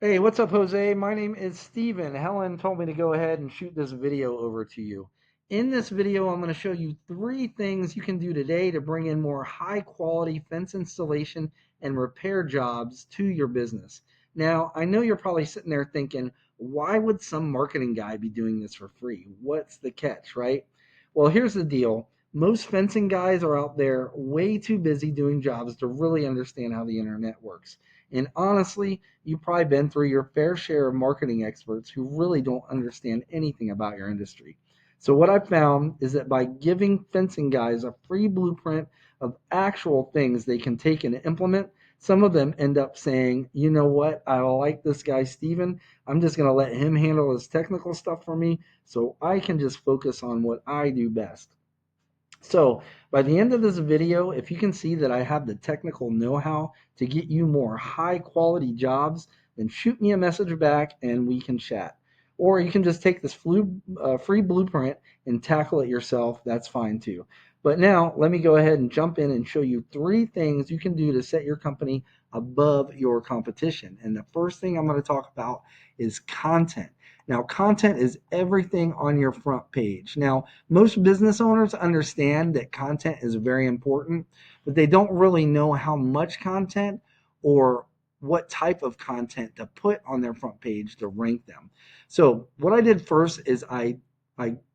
Hey, what's up, Jose? My name is Steven. Helen told me to go ahead and shoot this video over to you. In this video, I'm going to show you 3 things you can do today to bring in more high quality fence installation and repair jobs to your business. Now, I know you're probably sitting there thinking, why would some marketing guy be doing this for free? What's the catch, right? Well, here's the deal. Most fencing guys are out there way too busy doing jobs to really understand how the internet works. And honestly, you've probably been through your fair share of marketing experts who really don't understand anything about your industry. So, what I've found is that by giving fencing guys a free blueprint of actual things they can take and implement, some of them end up saying, you know what, I like this guy, Steven. I'm just going to let him handle his technical stuff for me so I can just focus on what I do best. So by the end of this video, if you can see that I have the technical know-how to get you more high quality jobs, then shoot me a message back and we can chat. Or you can just take this free blueprint and tackle it yourself. That's fine too. But now let me go ahead and jump in and show you 3 things you can do to set your company above your competition. And the first thing I'm going to talk about is content. Now, content is everything on your front page. Now, most business owners understand that content is very important, but they don't really know how much content or what type of content to put on their front page to rank them. So, what I did first is I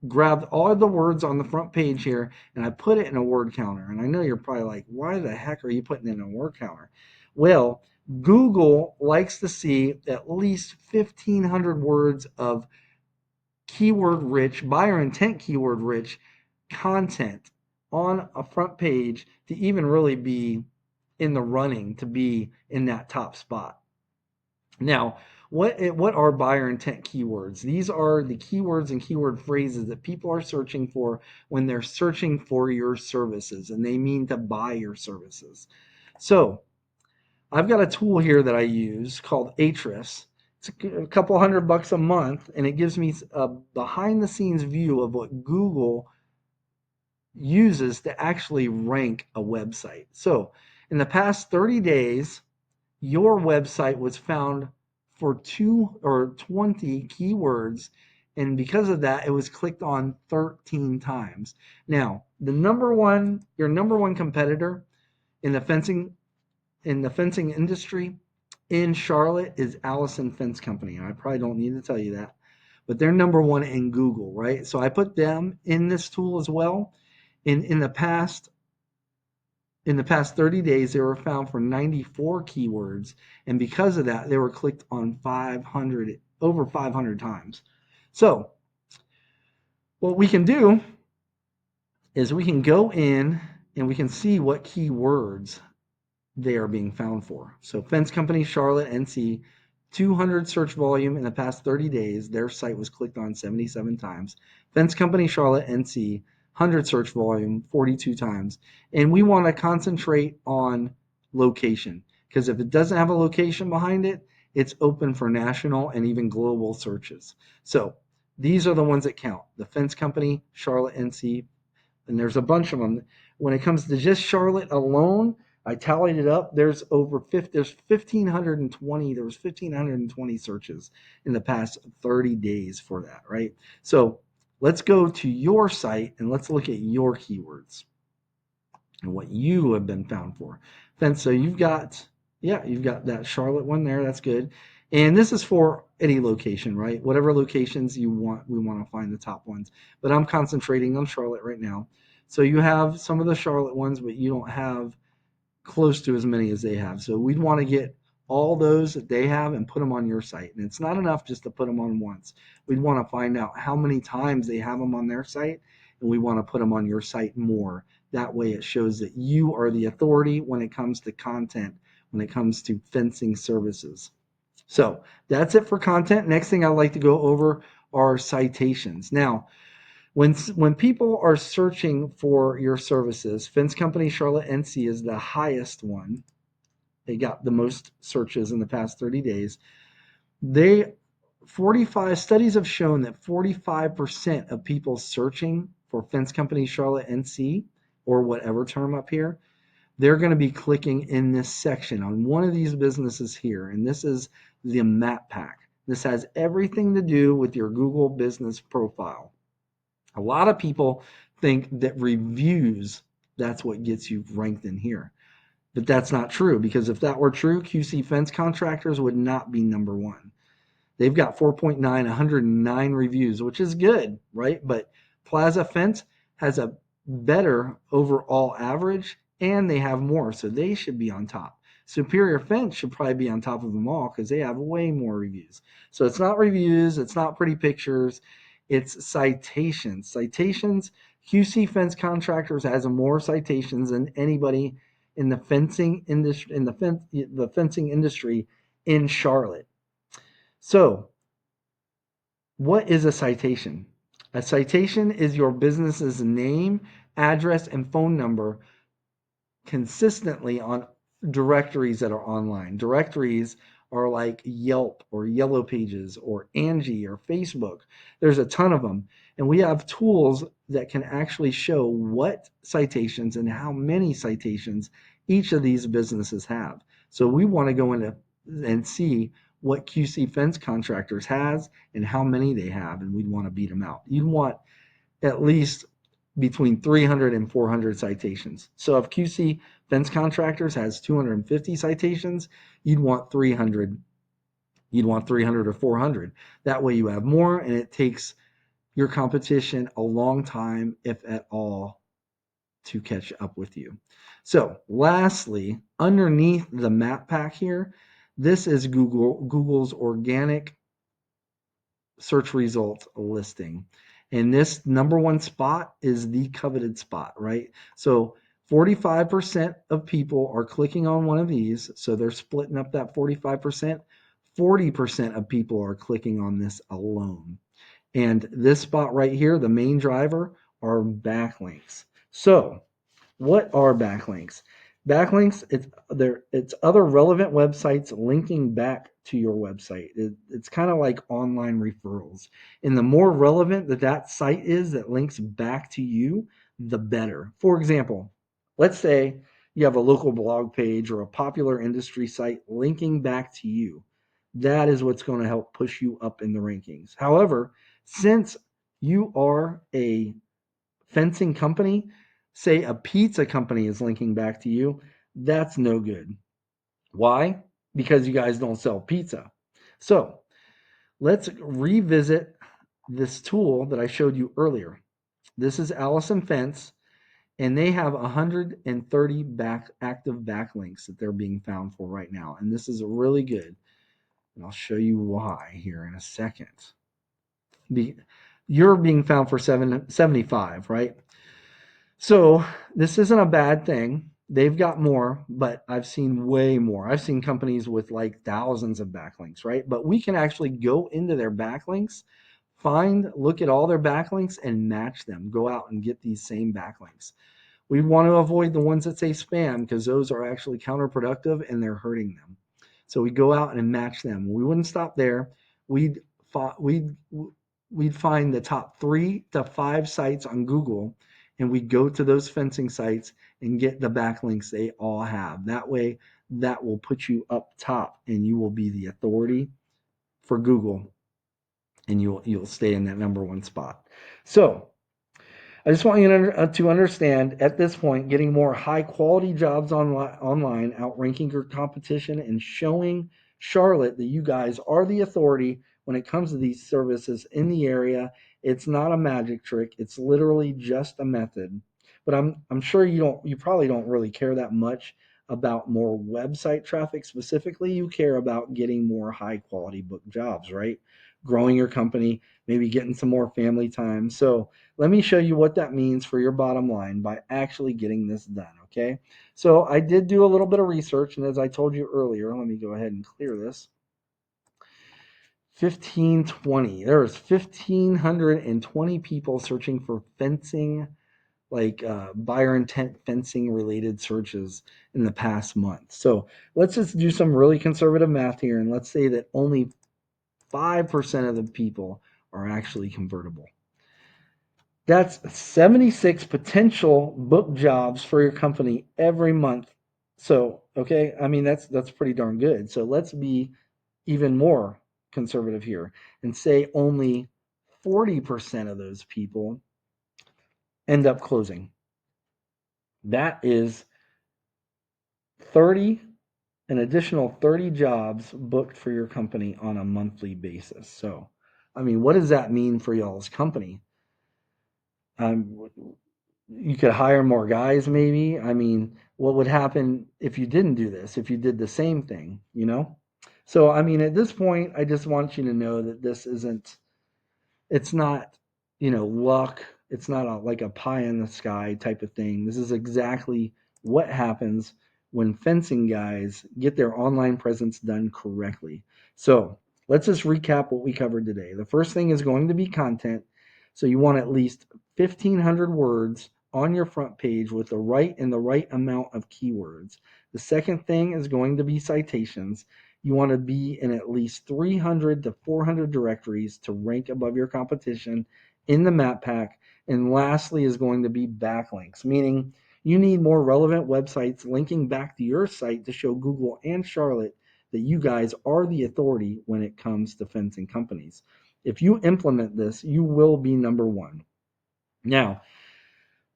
grabbed all of the words on the front page here and I put it in a word counter. And I know you're probably like, why the heck are you putting it in a word counter? Well, Google likes to see at least 1,500 words of keyword rich, buyer intent keyword rich content on a front page to even really be in the running to be in that top spot. Now, what are buyer intent keywords? These are the keywords and keyword phrases that people are searching for when they're searching for your services and they mean to buy your services. So, I've got a tool here that I use called Ahrefs. It's a couple $100 a month, and it gives me a behind the scenes view of what Google uses to actually rank a website. So, in the past 30 days, your website was found for 2 or 20 keywords, and because of that, it was clicked on 13 times. Now, your number one competitor in the fencing industry in Charlotte is Allison Fence Company. And I probably don't need to tell you that, but they're number one in Google, right? So I put them in this tool as well. In the past 30 days, they were found for 94 keywords, and because of that, they were clicked on over 500 times. So what we can do is we can go in and we can see what keywords they are being found for. So Fence Company Charlotte, NC, 200 search volume in the past 30 days. Their site was clicked on 77 times. Fence Company Charlotte, NC, 100 search volume, 42 times. And we want to concentrate on location because if it doesn't have a location behind it, it's open for national and even global searches. So these are the ones that count. The Fence Company, Charlotte, NC, and there's a bunch of them. When it comes to just Charlotte alone, I tallied it up. There's 1,520. There was 1,520 searches in the past 30 days for that, right? So let's go to your site and let's look at your keywords and what you have been found for. Then so you've got that Charlotte one there. That's good. And this is for any location, right? Whatever locations you want, we want to find the top ones. But I'm concentrating on Charlotte right now. So you have some of the Charlotte ones, but you don't have close to as many as they have. So we'd want to get all those that they have and put them on your site. And it's not enough just to put them on once. We'd want to find out how many times they have them on their site, and we want to put them on your site more. That way it shows that you are the authority when it comes to content, when it comes to fencing services. So that's it for content. Next thing I'd like to go over are citations. Now, when people are searching for your services, Fence Company Charlotte, NC is the highest one. They got the most searches in the past 30 days. 45 studies have shown that 45% of people searching for Fence Company Charlotte, NC, or whatever term up here, they're going to be clicking in this section on one of these businesses here. And this is the map pack. This has everything to do with your Google business profile. A lot of people think that reviews, that's what gets you ranked in here. But that's not true, because if that were true, QC Fence Contractors would not be number one. They've got 4.9, 109 reviews, which is good, right? But Plaza Fence has a better overall average, and they have more, so they should be on top. Superior Fence should probably be on top of them all because they have way more reviews. So it's not reviews, it's not pretty pictures, it's citations. Citations, QC Fence Contractors has more citations than anybody in the fencing industry, the fencing industry in Charlotte. So, what is a citation? A citation is your business's name, address, and phone number consistently on directories that are online. Directories are like Yelp or Yellow Pages or Angie or Facebook. There's a ton of them. And we have tools that can actually show what citations and how many citations each of these businesses have. So we want to go into and see what QC Fence Contractors has and how many they have, and we'd want to beat them out. You'd want at least between 300 and 400 citations. So if QC Fence Contractors has 250 citations, you'd want 300. You'd want 300 or 400. That way you have more, and it takes your competition a long time, if at all, to catch up with you. So lastly, underneath the map pack here, this is Google's organic search results listing. And this number one spot is the coveted spot, right? So 45% of people are clicking on one of these. So they're splitting up that 45%. 40% of people are clicking on this alone. And this spot right here, the main driver, are backlinks. So what are backlinks? Backlinks, it's other relevant websites linking back to your website. It's kind of like online referrals. And the more relevant that site is that links back to you, the better. For example, let's say you have a local blog page or a popular industry site linking back to you. That is what's going to help push you up in the rankings. However, since you are a fencing company, say a pizza company is linking back to you, that's no good. Why? Because you guys don't sell pizza. So let's revisit this tool that I showed you earlier. This is Allison Fence, and they have 130 active backlinks that they're being found for right now. And this is really good. And I'll show you why here in a second. You're being found for 75, right? So this isn't a bad thing. They've got more, but I've seen way more. I've seen companies with like thousands of backlinks, right? But we can actually go into their backlinks, look at all their backlinks and match them. Go out and get these same backlinks. We want to avoid the ones that say spam because those are actually counterproductive and they're hurting them. So we go out and match them. We wouldn't stop there. We'd find the top 3 to 5 sites on Google, and we go to those fencing sites and get the backlinks they all have. That way, that will put you up top, and you will be the authority for Google, and you'll stay in that number one spot. So I just want you to understand at this point, getting more high quality jobs online, outranking your competition, and showing Charlotte that you guys are the authority when it comes to these services in the area. It's not a magic trick. It's literally just a method. But I'm sure you probably don't really care that much about more website traffic specifically. You care about getting more high quality book jobs, right? Growing your company, maybe getting some more family time. So let me show you what that means for your bottom line by actually getting this done, okay? So I did do a little bit of research, and as I told you earlier, let me go ahead and clear this. 1520. There's 1,520 people searching for fencing, like buyer intent fencing related searches in the past month. So let's just do some really conservative math here, and let's say that only 5% of the people are actually convertible. That's 76 potential book jobs for your company every month So, okay, I mean that's pretty darn good. So let's be even more conservative here and say only 40% of those people end up closing. That is 30 an additional 30 jobs booked for your company on a monthly basis. So, I mean, what does that mean for y'all's company? Um, you could hire more guys, maybe. I mean, what would happen if you didn't do this, if you did the same thing, you know? So, I mean, at this point, I just want you to know that this isn't, it's not, luck. It's not like a pie in the sky type of thing. This is exactly what happens when fencing guys get their online presence done correctly. So let's just recap what we covered today. The first thing is going to be content. So you want at least 1,500 words on your front page with the right amount of keywords. The second thing is going to be citations. You want to be in at least 300 to 400 directories to rank above your competition in the map pack. And lastly is going to be backlinks, meaning you need more relevant websites linking back to your site to show Google and Charlotte that you guys are the authority when it comes to fencing companies. If you implement this, you will be number one. Now,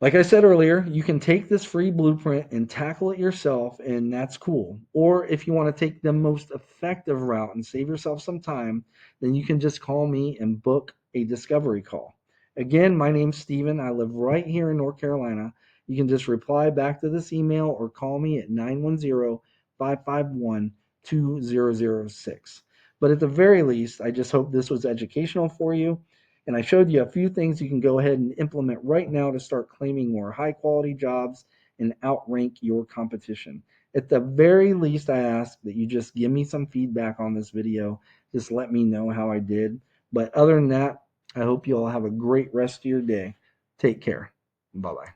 like I said earlier, you can take this free blueprint and tackle it yourself, and that's cool. Or if you want to take the most effective route and save yourself some time, then you can just call me and book a discovery call. Again, my name's Steven. I live right here in North Carolina. You can just reply back to this email or call me at 910-551-2006. But at the very least, I just hope this was educational for you. And I showed you a few things you can go ahead and implement right now to start claiming more high quality jobs and outrank your competition. At the very least, I ask that you just give me some feedback on this video. Just let me know how I did. But other than that, I hope you all have a great rest of your day. Take care. Bye bye.